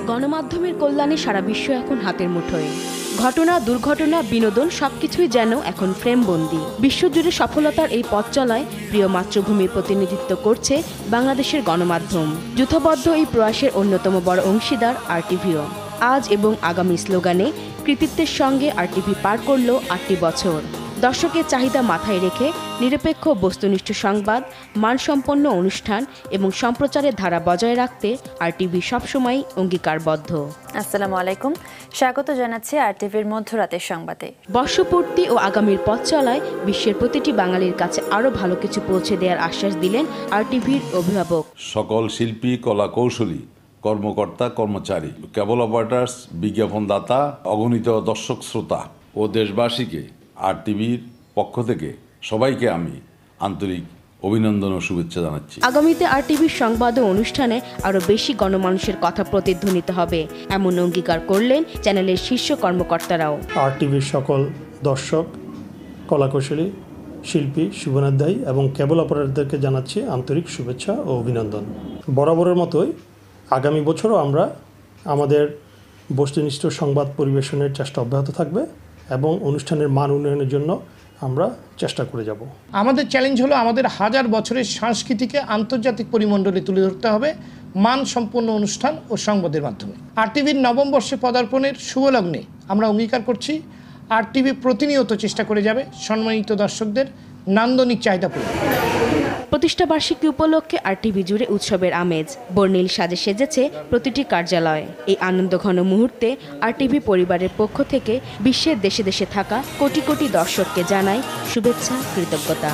গণমাধ্যমের কল্যাণে সারা বিশ্ব এখন হাতের মুঠোয়। ঘটনা, দুর্ঘটনা, বিনোদন সবকিছুই যেন এখন ফ্রেমবন্দি। বিশ্বজুড়ে সফলতার এই পথ চলায় প্রিয় মাতৃভূমির প্রতিনিধিত্ব করছে বাংলাদেশের গণমাধ্যম। যুথবদ্ধ এই প্রয়াসের অন্যতম বড় অংশীদার আরটিভিও। আজ এবং আগামী স্লোগানে কৃতিত্বের সঙ্গে আরটিভি পার করল ৮টি বছর। দর্শকের চাহিদা মাথায় রেখে নিরপেক্ষ বস্তুনিষ্ঠ সংবাদ, মানসম্পন্ন অনুষ্ঠান এবং সম্প্রচারের ধারা বজায় রাখতে আরটিভি সবসময় অঙ্গীকারবদ্ধ। আসসালামু আলাইকুম, স্বাগত জানাচ্ছি আরটিভির মধ্যরাতের সংবাদে। বর্ষপূর্তি ও আগামীর পথ চলায় বিশ্বের প্রতিটি বাঙালির কাছে আরও ভালো কিছু পৌঁছে দেওয়ার আশ্বাস দিলেন আরটিভির অভিভাবক। সকল শিল্পী, কলা কৌশলী, কর্মকর্তা, কর্মচারী, কেবল অপারেটর্স, বিজ্ঞাপনদাতা, অগণিত দর্শক শ্রোতা ও দেশবাসীকে আরটিভির পক্ষ থেকে সবাইকে আমি আন্তরিক অভিনন্দন ও শুভেচ্ছা জানাচ্ছি। আগামীতে আরটিভির সংবাদ ও অনুষ্ঠানে আরও বেশি গণমানুষের কথা প্রতিধ্বনিত হবে, এমন অঙ্গীকার করলেন চ্যানেলের শীর্ষ কর্মকর্তারাও। আরটিভির সকল দর্শক, কলাকৌশলী, শিল্পী, শুভনাধ্যায়ী এবং কেবল অপারেটরদেরকে জানাচ্ছি আন্তরিক শুভেচ্ছা ও অভিনন্দন। বরাবরের মতোই আগামী বছরও আমরা আমাদের বস্তুনিষ্ঠ সংবাদ পরিবেশনের চেষ্টা অব্যাহত থাকবে এবং অনুষ্ঠানের মান উন্নয়নের জন্য আমরা চেষ্টা করে যাব। আমাদের চ্যালেঞ্জ হলো আমাদের হাজার বছরের সংস্কৃতিকে আন্তর্জাতিক পরিমণ্ডলে তুলে ধরতে হবে মানসম্পন্ন অনুষ্ঠান ও সংবাদের মাধ্যমে। আরটিভির নবম বর্ষে পদার্পণের শুভ লগ্নে আমরা অঙ্গীকার করছি আরটিভি প্রতিনিয়ত চেষ্টা করে যাবে সম্মানিত দর্শকদের নান্দনিক চাহিদা পূরণ। প্রতিষ্ঠা বার্ষিকী উপলক্ষে আরটিভি জুড়ে উৎসবের আমেজ। বর্ণিল সাজে সেজেছে প্রতিটি কার্যালয়। এই আনন্দঘন মুহূর্তে আরটিভি পরিবারের পক্ষ থেকে বিশ্বের দেশে দেশে থাকা কোটি কোটি দর্শককে জানাই শুভেচ্ছা, কৃতজ্ঞতা।